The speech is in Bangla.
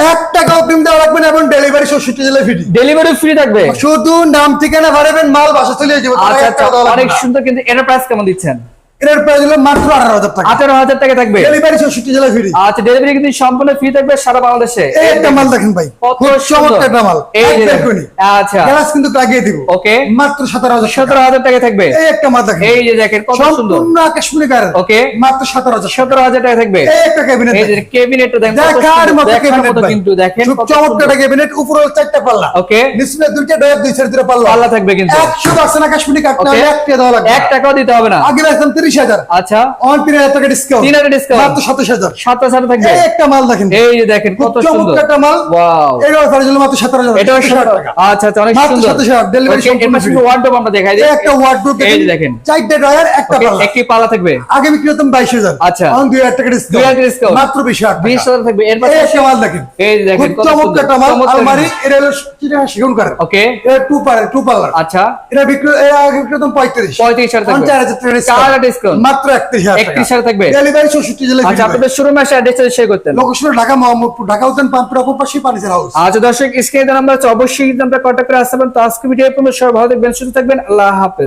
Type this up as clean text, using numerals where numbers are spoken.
1 টাকাও অগ্রিম দেওয়া লাগবে না এবং ডেলিভারি 66 জেলায় ফ্রি। ডেলিভারি ফ্রি থাকবে। শুধু নাম ঠিকানা ভরবেন, মাল বাসা চলে যাবে। আচ্ছা, অনেক সুন্দর। কিন্তু এর প্রাইস কেমন দিচ্ছেন? এর প্রাইস হলো মাত্র 18,000 টাকা। 18,000 টাকা থাকবে। ডেলিভারি 66 জেলায় ফ্রি। আচ্ছা, ডেলিভারি কিন্তু সম্পূর্ণ ফ্রি থাকবে সারা বাংলাদেশে। এই একটা মাল দেখেন ভাই, কত চমৎকার একটা মাল। এই যে দেখুন, আচ্ছা, গ্লাস কিন্তু লাগিয়ে দিব। ওকে, মাত্র 17,000 17,000 টাকা থাকবে। এই একটা মাল দেখেন, এই যে দেখেন কত সুন্দর, সম্পূর্ণ আকাশমণি কালার। ওকে, মাত্র 17,000 17,000 টাকা থাকবে। এই একটা ক্যাবিনেট, এই যে ক্যাবিনেটটা দেখেন কত দেখার সুন্দর, মতো দেখার ক্যাবিনেট মতো ভাই। কিন্তু দেখেন খুব কত চমৎকার সুন্দর। ক্যাবিনেট, উপরে 4টা পাল্লা, ওকে, নিচে 2টা ডয়ার, 2 সাইড 2টা পাল্লা। পাল্লা থাকবে কিন্তু 100% আকাশমণি কাটতে ওকে, হবে, 1 টাকা দেওয়া লাগবে। 1 টাকাও দিতে হবে না। আগে রাখতাম 30,000, আচ্ছা, অন 3,000 টাকা ডিসকাউন্ট, 3,000 ডিসকাউন্ট, মাত্র 27,000। 27,000 থাকবে। এই একটা মাল দেখেন, এই যে দেখেন খুব কত সুন্দর, চমৎকার একটা মাল। ওয়াও, এটাও প্রাইস হলো মাত্র 17,000 এটাও 27,000 টাকা। আচ্ছা আচ্ছা, অনেক মাত্র সুন্দর। 27,000, ডেলিভারি ওকে, সম্পূর্ণ এর পাশে ফ্রি। ওয়ার্ডরোব আমরা দেখাই দিই। এই একটা ওয়ার্ডরোব এই যে দেখেন, দেখেন 4টা ডয়ার, একটা ওকে, পাল্লা। একটি পাল্লা থাকবে। আগে বিক্রি হতাম 22,000, আচ্ছা, এখন 2,000 টাকা 2,000 ডিসকাউন্ট, ডিসকাউন্ট, মাত্র 20,000 টাকা। 20,000 থাকবে। এর পাশে এই একটা মাল দেখেন, এই যে দেখেন খুব কত চমৎকার সুন্দর, একটা মাল। চমৎকার আলমারি, জিনিস। এটা হলো চিটাগাং সেগুন কাঠ। ওকে, এটা 2 পাল্লা। আচ্ছা, এটা বিক্রি, এর আগে বিক্রি হতাম 35,000, 35,000 এখন থাকবে। 4,000 টাকা 4,000 ডিসকাউন্ট, ডিসকাউন্ট, মাত্র 31,000 টাকা। 31,000 থাকবে। ডেলিভারি 64 জেলায় আচ্ছা, ফ্রি। আপনাদের শোরুমে এসে অ্যাড্রেসটা শেয়ার করতেন। লোকেশন ঢাকা মোহাম্মদপুর, ঢাকা উদ্যান পাম্পের অপর পাশে ফার্নিচার হাউস। আচ্ছা দর্শক, স্ক্রিনে আমরা অবশ্যই আমরা কন্ট্যাক্ট করে আসতে পারেন। তো আজকে ভিডিও পর্যন্ত সবাই ভালো থাকবেন, সুস্থ থাকবেন। আল্লাহ হাফেজ।